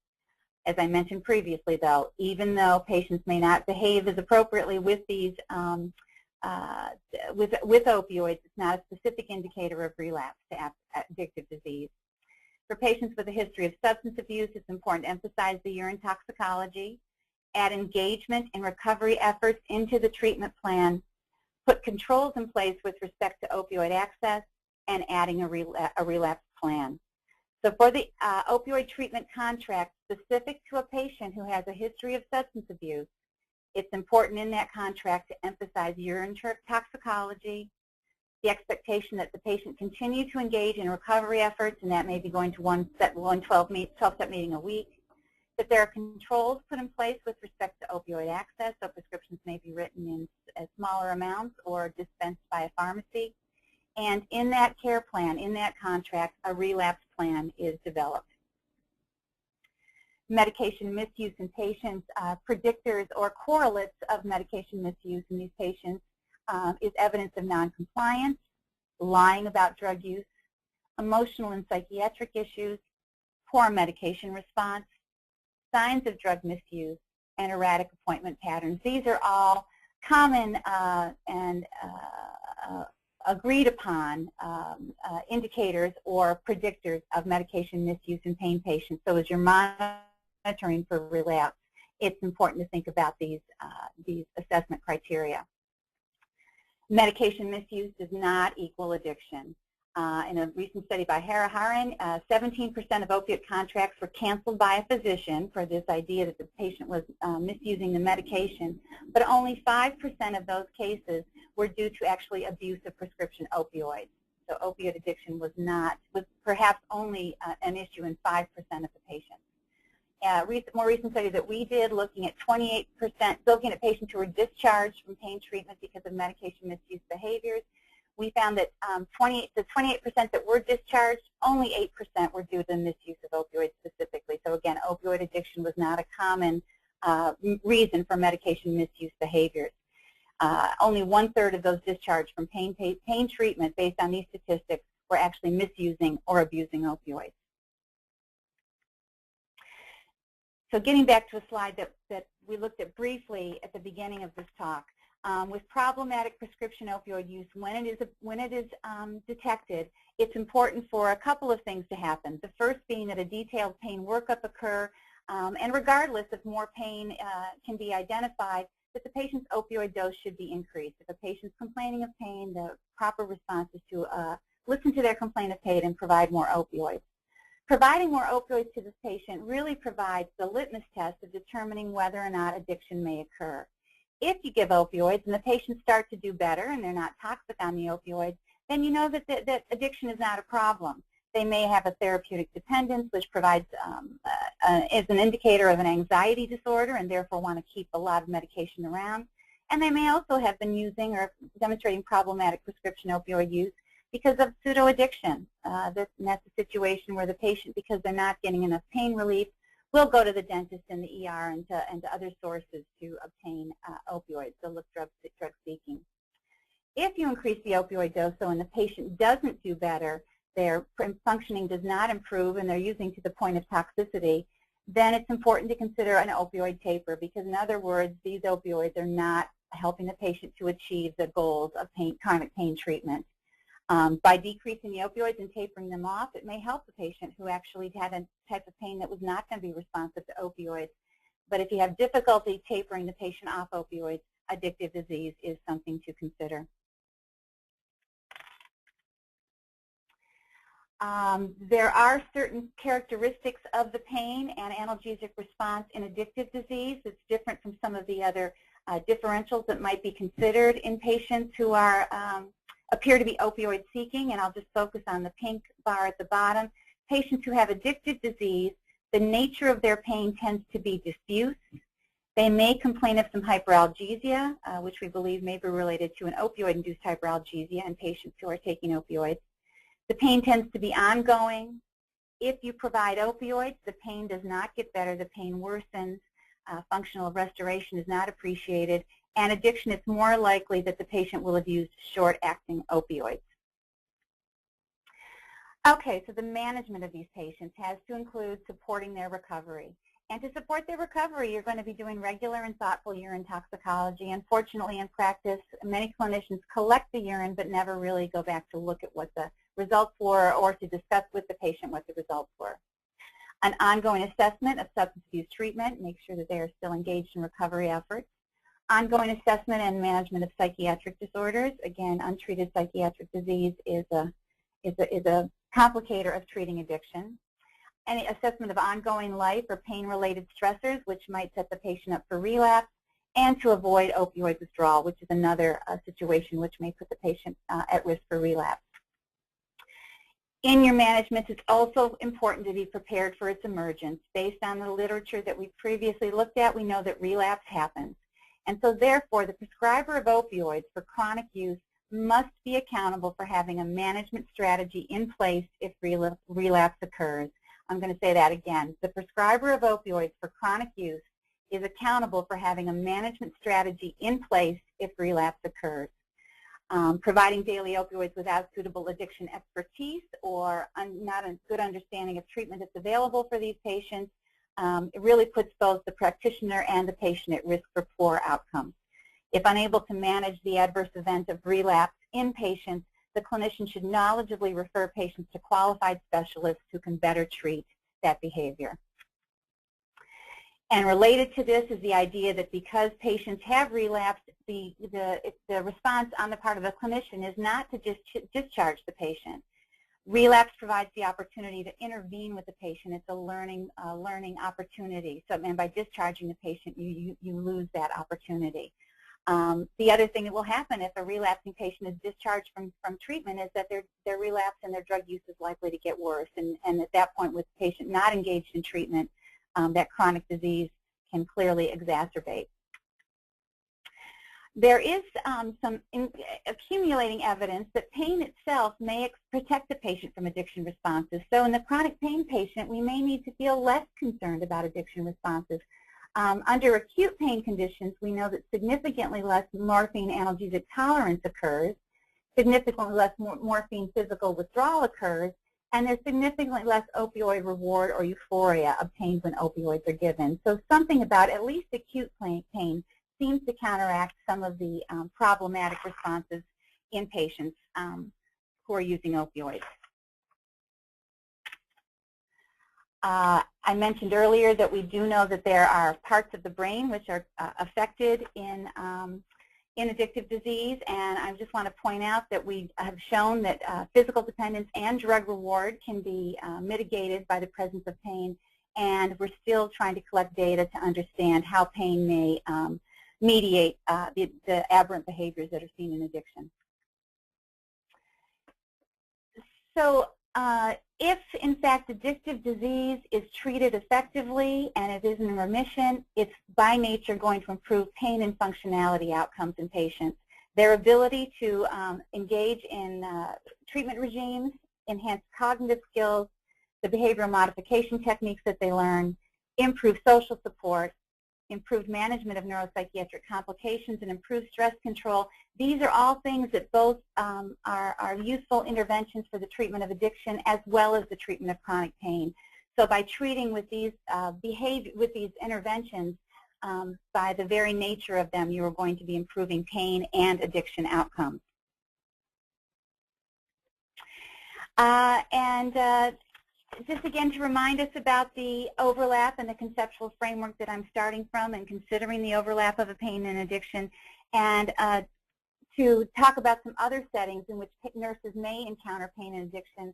As I mentioned previously, though, even though patients may not behave as appropriately with these with opioids, it's not a specific indicator of relapse to addictive disease. For patients with a history of substance abuse, it's important to emphasize the urine toxicology, add engagement and recovery efforts into the treatment plan, put controls in place with respect to opioid access, and adding a relapse plan. So for the opioid treatment contract specific to a patient who has a history of substance abuse, it's important in that contract to emphasize urine toxicology, the expectation that the patient continue to engage in recovery efforts, and that may be going to one 12-step meeting a week, that there are controls put in place with respect to opioid access, so prescriptions may be written in smaller amounts or dispensed by a pharmacy, and in that care plan, in that contract, a relapse plan is developed. Medication misuse in patients, predictors or correlates of medication misuse in these patients is evidence of noncompliance, lying about drug use, emotional and psychiatric issues, poor medication response, signs of drug misuse, and erratic appointment patterns. These are all common and agreed upon indicators or predictors of medication misuse in pain patients. So as you're monitoring for relapse, it's important to think about these assessment criteria. Medication misuse does not equal addiction. In a recent study by Haraharan, 17% of opiate contracts were canceled by a physician for this idea that the patient was misusing the medication, but only 5% of those cases were due to actually abuse of prescription opioids. So opioid addiction was perhaps only an issue in 5% of the patients. More recent study that we did looking at 28%, looking at patients who were discharged from pain treatment because of medication misuse behaviors, we found that the 28% that were discharged, only 8% were due to the misuse of opioids specifically. So again, opioid addiction was not a common reason for medication misuse behaviors. Only 1/3 of those discharged from pain treatment based on these statistics were actually misusing or abusing opioids. So getting back to a slide that we looked at briefly at the beginning of this talk, with problematic prescription opioid use, when it is detected, it's important for a couple of things to happen. The first being that a detailed pain workup occur, and regardless if more pain can be identified, that the patient's opioid dose should be increased. If a patient's complaining of pain, the proper response is to listen to their complaint of pain, and provide more opioids. Providing more opioids to this patient really provides the litmus test of determining whether or not addiction may occur. If you give opioids and the patients start to do better and they're not toxic on the opioids, then you know that addiction is not a problem. They may have a therapeutic dependence, which provides is an indicator of an anxiety disorder and therefore want to keep a lot of medication around. And they may also have been using or demonstrating problematic prescription opioid use because of pseudo-addiction. And that's a situation where the patient, because they're not getting enough pain relief, will go to the dentist and the ER and to other sources to obtain opioids, so look drug seeking. If you increase the opioid dose, so and the patient doesn't do better, their functioning does not improve, and they're using to the point of toxicity, then it's important to consider an opioid taper, because in other words, these opioids are not helping the patient to achieve the goals of chronic pain treatment. By decreasing the opioids and tapering them off, it may help the patient who actually had a type of pain that was not going to be responsive to opioids. But if you have difficulty tapering the patient off opioids, addictive disease is something to consider. There are certain characteristics of the pain and analgesic response in addictive disease. It's different from some of the other differentials that might be considered in patients who are appear to be opioid seeking, and I'll just focus on the pink bar at the bottom. Patients who have addictive disease, the nature of their pain tends to be diffuse. They may complain of some hyperalgesia, which we believe may be related to an opioid-induced hyperalgesia in patients who are taking opioids. The pain tends to be ongoing. If you provide opioids, the pain does not get better, the pain worsens. Functional restoration is not appreciated. And addiction, it's more likely that the patient will have used short-acting opioids. Okay, so the management of these patients has to include supporting their recovery. And to support their recovery, you're going to be doing regular and thoughtful urine toxicology. Unfortunately, in practice, many clinicians collect the urine but never really go back to look at what the results were or to discuss with the patient what the results were. An ongoing assessment of substance abuse treatment, make sure that they are still engaged in recovery efforts. Ongoing assessment and management of psychiatric disorders. Again, untreated psychiatric disease is a complicator of treating addiction. Any assessment of ongoing life or pain-related stressors, which might set the patient up for relapse, and to avoid opioid withdrawal, which is another situation which may put the patient at risk for relapse. In your management, it's also important to be prepared for its emergence. Based on the literature that we previously looked at, we know that relapse happens. And so therefore, the prescriber of opioids for chronic use must be accountable for having a management strategy in place if relapse occurs. I'm going to say that again. The prescriber of opioids for chronic use is accountable for having a management strategy in place if relapse occurs. Providing daily opioids without suitable addiction expertise or not a good understanding of treatment that's available for these patients, it really puts both the practitioner and the patient at risk for poor outcomes. If unable to manage the adverse event of relapse in patients, the clinician should knowledgeably refer patients to qualified specialists who can better treat that behavior. And related to this is the idea that because patients have relapsed, the response on the part of the clinician is not to just discharge the patient. Relapse provides the opportunity to intervene with the patient. It's a learning opportunity. So, and by discharging the patient, you lose that opportunity. The other thing that will happen if a relapsing patient is discharged from treatment is that their relapse and their drug use is likely to get worse. And at that point, with the patient not engaged in treatment, that chronic disease can clearly exacerbate. There is some accumulating evidence that pain itself may protect the patient from addiction responses. So in the chronic pain patient, we may need to feel less concerned about addiction responses. Under acute pain conditions, we know that significantly less morphine analgesic tolerance occurs, significantly less morphine physical withdrawal occurs, and there's significantly less opioid reward or euphoria obtained when opioids are given. So something about at least acute pain seems to counteract some of the problematic responses in patients who are using opioids. I mentioned earlier that we do know that there are parts of the brain which are affected in in addictive disease, and I just want to point out that we have shown that physical dependence and drug reward can be mitigated by the presence of pain, and we're still trying to collect data to understand how pain may mediate the aberrant behaviors that are seen in addiction. So if, in fact, addictive disease is treated effectively and it is in remission, it's by nature going to improve pain and functionality outcomes in patients. Their ability to engage in treatment regimes, enhance cognitive skills, the behavioral modification techniques that they learn, improve social support, improved management of neuropsychiatric complications, and improved stress control. These are all things that both are useful interventions for the treatment of addiction as well as the treatment of chronic pain. So by treating with these interventions, by the very nature of them, you are going to be improving pain and addiction outcomes. Just again to remind us about the overlap and the conceptual framework that I'm starting from and considering the overlap of a pain and addiction, and to talk about some other settings in which nurses may encounter pain and addiction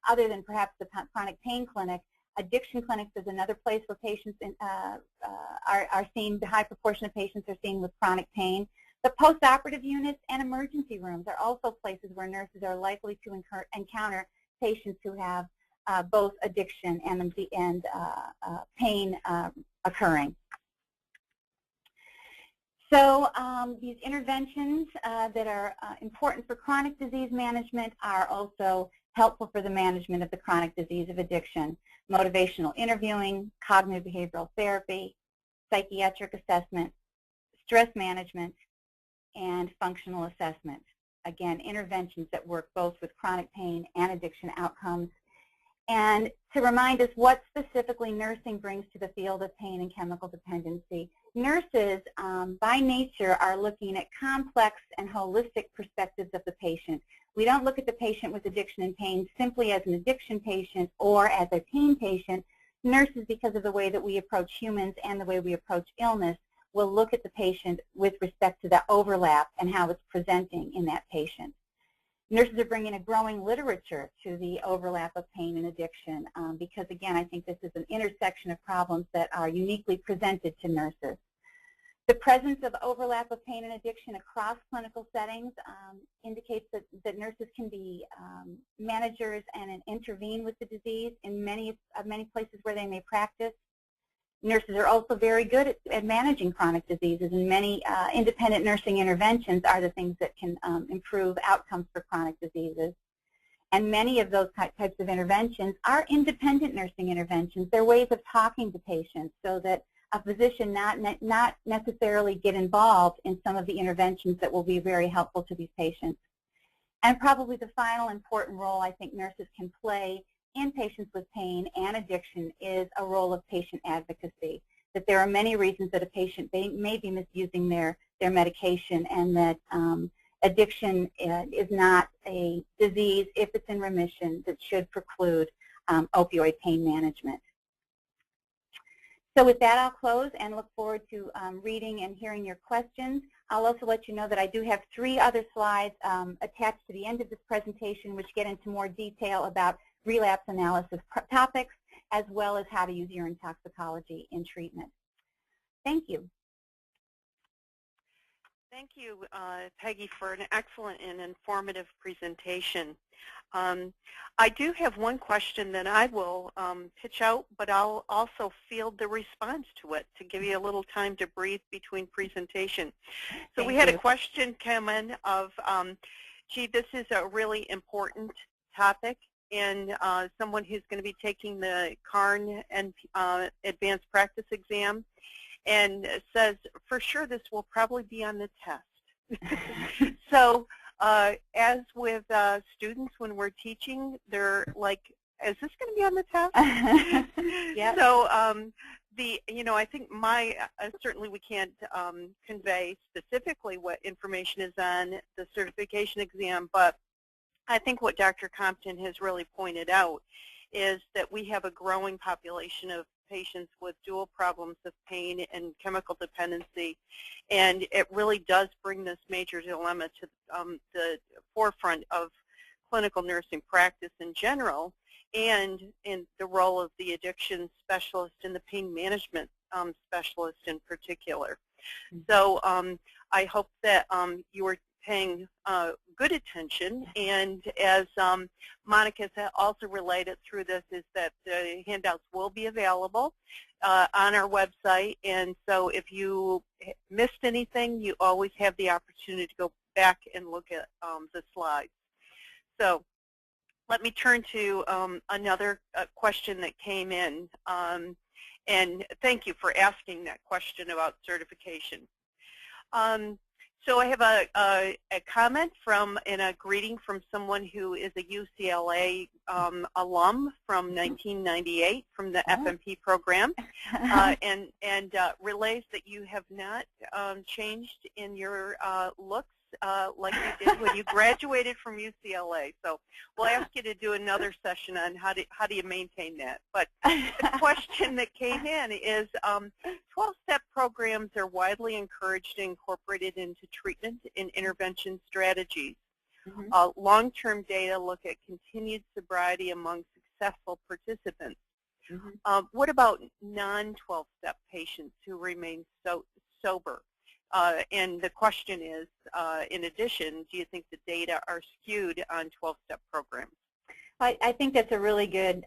other than perhaps the chronic pain clinic. Addiction clinics is another place where patients are seen, the high proportion of patients are seen with chronic pain. The postoperative units and emergency rooms are also places where nurses are likely to encounter patients who have both addiction and pain occurring. So these interventions that are important for chronic disease management are also helpful for the management of the chronic disease of addiction. Motivational interviewing, cognitive behavioral therapy, psychiatric assessment, stress management, and functional assessment. Again, interventions that work both with chronic pain and addiction outcomes. And to remind us what specifically nursing brings to the field of pain and chemical dependency, nurses by nature are looking at complex and holistic perspectives of the patient. We don't look at the patient with addiction and pain simply as an addiction patient or as a pain patient. Nurses, because of the way that we approach humans and the way we approach illness, will look at the patient with respect to the overlap and how it's presenting in that patient. Nurses are bringing a growing literature to the overlap of pain and addiction because, again, I think this is an intersection of problems that are uniquely presented to nurses. The presence of overlap of pain and addiction across clinical settings indicates that nurses can be managers and intervene with the disease in many places where they may practice. Nurses are also very good at managing chronic diseases, and many independent nursing interventions are the things that can improve outcomes for chronic diseases. And many of those types of interventions are independent nursing interventions. They're ways of talking to patients so that a physician not necessarily get involved in some of the interventions that will be very helpful to these patients. And probably the final important role I think nurses can play in patients with pain and addiction is a role of patient advocacy, that there are many reasons that a patient may be misusing their medication, and that addiction is not a disease, if it's in remission, that should preclude opioid pain management. So with that, I'll close and look forward to reading and hearing your questions. I'll also let you know that I do have 3 other slides attached to the end of this presentation which get into more detail about relapse analysis topics, as well as how to use urine toxicology in treatment. Thank you. Thank you, Peggy, for an excellent and informative presentation. I do have one question that I will pitch out, but I'll also field the response to it to give you a little time to breathe between presentation. So we had a question come in of, gee, this is a really important topic, and someone who's going to be taking the CARN and advanced practice exam, and says, for sure this will probably be on the test. So as with students when we're teaching, they're like, is this going to be on the test? Yep. So I think certainly we can't convey specifically what information is on the certification exam, but I think what Dr. Compton has really pointed out is that we have a growing population of patients with dual problems of pain and chemical dependency, and it really does bring this major dilemma to the forefront of clinical nursing practice in general, and in the role of the addiction specialist and the pain management specialist in particular. So I hope that you are paying good attention, and as Monica has also related through this, is that the handouts will be available on our website, and so if you missed anything, you always have the opportunity to go back and look at the slides. So let me turn to another question that came in, and thank you for asking that question about certification. So I have a comment and a greeting from someone who is a UCLA alum from 1998 from the FMP program, and relays that you have not changed in your looks like you did when you graduated from UCLA. So we'll ask you to do another session on how do you maintain that. But the question that came in is 12-step programs are widely encouraged and incorporated into treatment and intervention strategies. Long-term data look at continued sobriety among successful participants. What about non-12-step patients who remain sober? And the question is, in addition, do you think the data are skewed on 12-step programs? I think that's a really good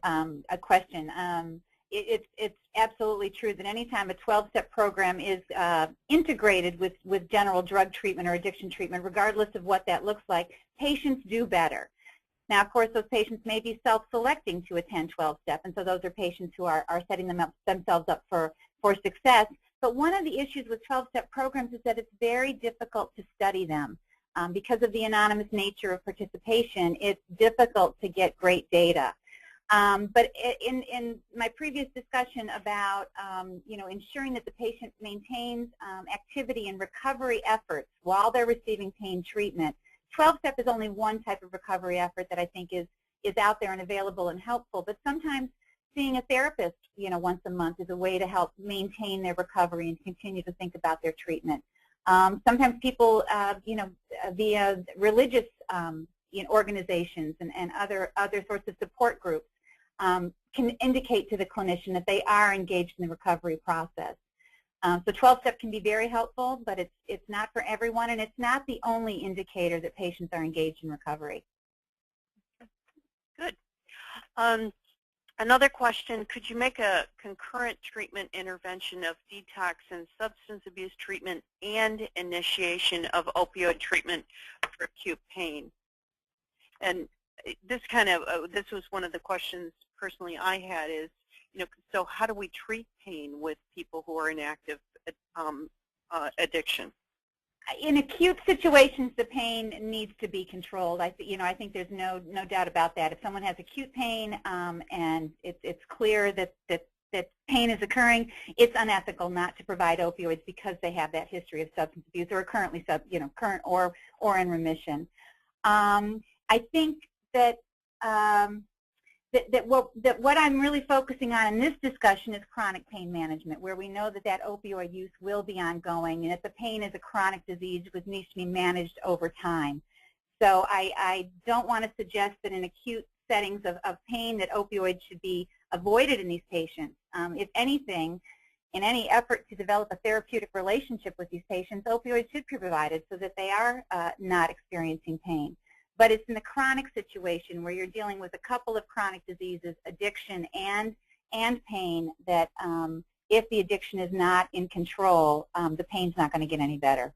question. It's absolutely true that anytime a 12-step program is integrated with general drug treatment or addiction treatment, regardless of what that looks like, patients do better. Now, of course, those patients may be self-selecting to attend 12-step, and so those are patients who are setting themselves up for success. But one of the issues with 12-step programs is that it's very difficult to study them. Because of the anonymous nature of participation, it's difficult to get great data. But in my previous discussion about ensuring that the patient maintains activity and recovery efforts while they're receiving pain treatment, 12-step is only one type of recovery effort that I think is out there and available and helpful. But sometimes seeing a therapist, once a month is a way to help maintain their recovery and continue to think about their treatment. Sometimes people, via religious organizations and other sorts of support groups can indicate to the clinician that they are engaged in the recovery process. So 12-step can be very helpful, but it's not for everyone, and it's not the only indicator that patients are engaged in recovery. Good. Another question, could you make a concurrent treatment intervention of detox and substance abuse treatment and initiation of opioid treatment for acute pain? And this this was one of the questions personally I had is, so how do we treat pain with people who are in active addiction? In acute situations, the pain needs to be controlled. I think there's no doubt about that. If someone has acute pain and it's clear that pain is occurring, it's unethical not to provide opioids because they have that history of substance abuse or are currently current or in remission. I think that what I'm really focusing on in this discussion is chronic pain management, where we know that opioid use will be ongoing and that the pain is a chronic disease which needs to be managed over time. So I don't want to suggest that in acute settings of pain that opioids should be avoided in these patients. If anything, in any effort to develop a therapeutic relationship with these patients, opioids should be provided so that they are not experiencing pain. But it's in the chronic situation where you're dealing with a couple of chronic diseases, addiction and pain, that if the addiction is not in control, the pain's not going to get any better.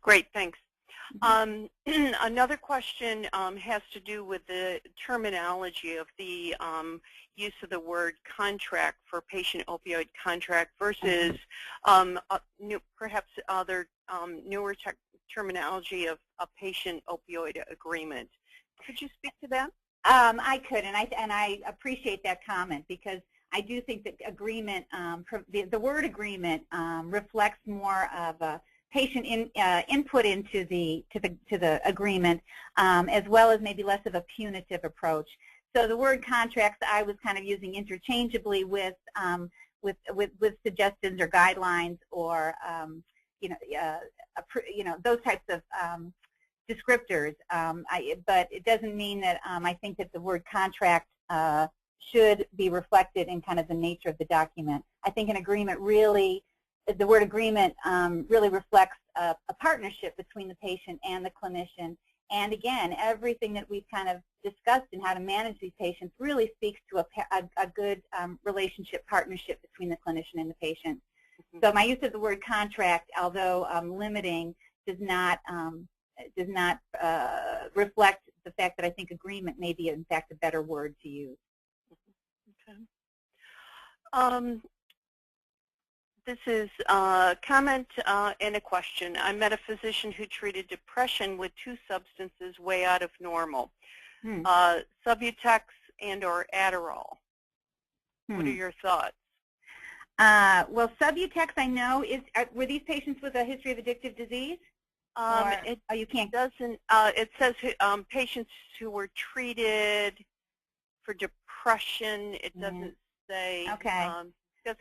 Great, thanks. Another question has to do with the terminology of the use of the word contract for patient opioid contract versus perhaps other newer terminology of a patient opioid agreement. Could you speak to that? I could, and I appreciate that comment, because I do think that agreement, the word agreement, reflects more of a patient input into the agreement, as well as maybe less of a punitive approach. So the word contracts I was kind of using interchangeably with suggestions or guidelines or those types of descriptors. But it doesn't mean that I think that the word contract should be reflected in kind of the nature of the document. I think an agreement really, the word agreement really reflects a partnership between the patient and the clinician. And again, everything that we've kind of discussed in how to manage these patients really speaks to a good relationship partnership between the clinician and the patient. Mm-hmm. So my use of the word contract, although limiting, does not reflect the fact that I think agreement may be, in fact, a better word to use. Okay. This is a comment and a question. I met a physician who treated depression with 2 substances way out of normal, Subutex and or Adderall. What are your thoughts? Well, Subutex, I know, were these patients with a history of addictive disease? You can't. It says patients who were treated for depression. It doesn't say. Okay.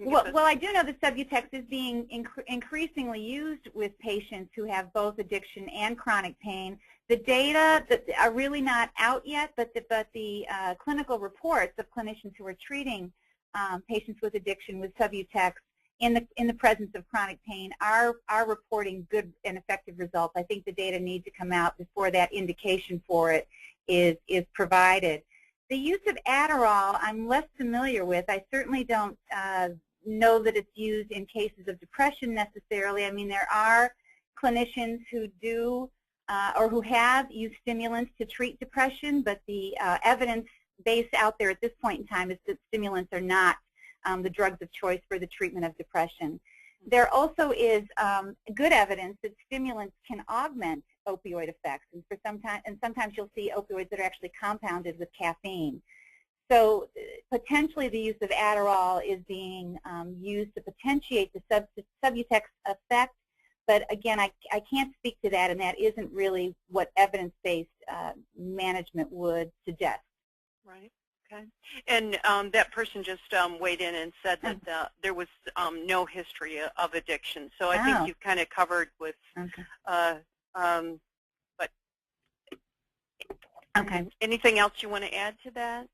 Well, I do know that Subutex is being increasingly used with patients who have both addiction and chronic pain. The data that are really not out yet, but the clinical reports of clinicians who are treating patients with addiction with Subutex in the presence of chronic pain are reporting good and effective results. I think the data need to come out before that indication for it is provided. The use of Adderall, I'm less familiar with. I certainly don't know that it's used in cases of depression necessarily. I mean, there are clinicians who do or who have used stimulants to treat depression, but the evidence base out there at this point in time is that stimulants are not the drugs of choice for the treatment of depression. There also is good evidence that stimulants can augment opioid effects, and sometimes you'll see opioids that are actually compounded with caffeine. So potentially the use of Adderall is being used to potentiate the Subutex effect, but again, I can't speak to that, and that isn't really what evidence-based management would suggest. Right. Okay. And that person just weighed in and said that there was no history of addiction. So I think you've kind of covered with, but okay. Anything else you want to add to that?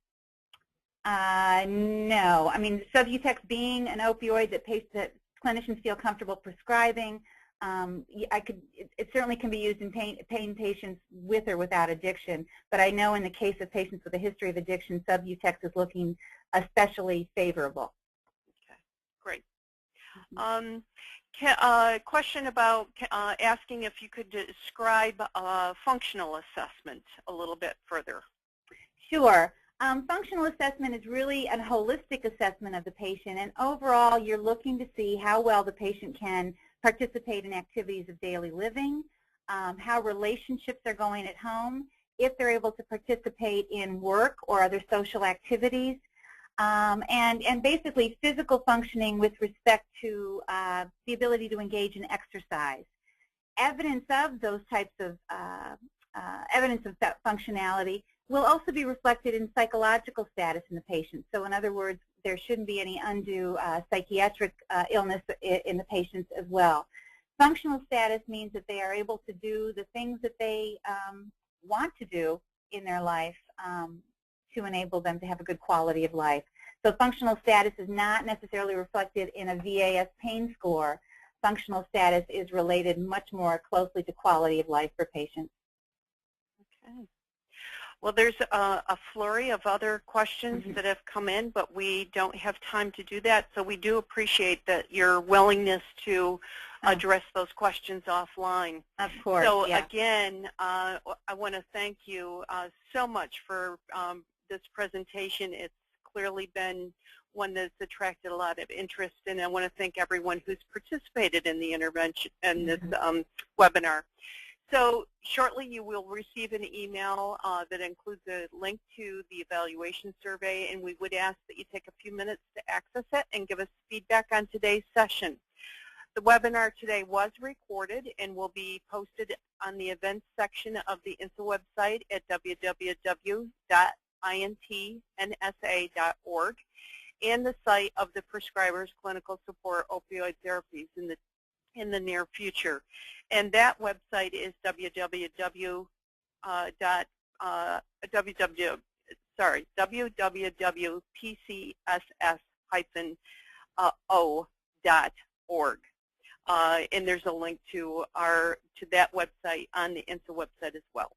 No. I mean, Subutex being an opioid that clinicians feel comfortable prescribing, it certainly can be used in pain patients with or without addiction, but I know in the case of patients with a history of addiction, Subutex is looking especially favorable. Okay, great. Question about asking if you could describe functional assessment a little bit further. Sure. Functional assessment is really a holistic assessment of the patient, and overall you're looking to see how well the patient can participate in activities of daily living, how relationships are going at home, if they're able to participate in work or other social activities, and basically physical functioning with respect to the ability to engage in exercise. Evidence of those types of functionality will also be reflected in psychological status in the patient. So in other words, there shouldn't be any undue psychiatric illness in the patients as well. Functional status means that they are able to do the things that they want to do in their life to enable them to have a good quality of life. So functional status is not necessarily reflected in a VAS pain score. Functional status is related much more closely to quality of life for patients. Okay. Well, there's a flurry of other questions that have come in, but we don't have time to do that. So we do appreciate that your willingness to address those questions offline. Of course. So again, I want to thank you so much for this presentation. It's clearly been one that's attracted a lot of interest, and I want to thank everyone who's participated in the intervention and this webinar. So shortly you will receive an email that includes a link to the evaluation survey, and we would ask that you take a few minutes to access it and give us feedback on today's session. The webinar today was recorded and will be posted on the events section of the INSA website at www.insa.org. intnsa.org, and the site of the prescriber's clinical support opioid therapies in the near future. And that website is www.pcss-o.org. And there's a link to that website on the INSA website as well.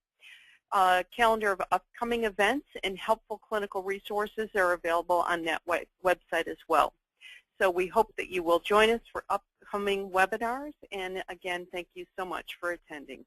Calendar of upcoming events and helpful clinical resources are available on that website as well. So we hope that you will join us for upcoming webinars, and again, thank you so much for attending.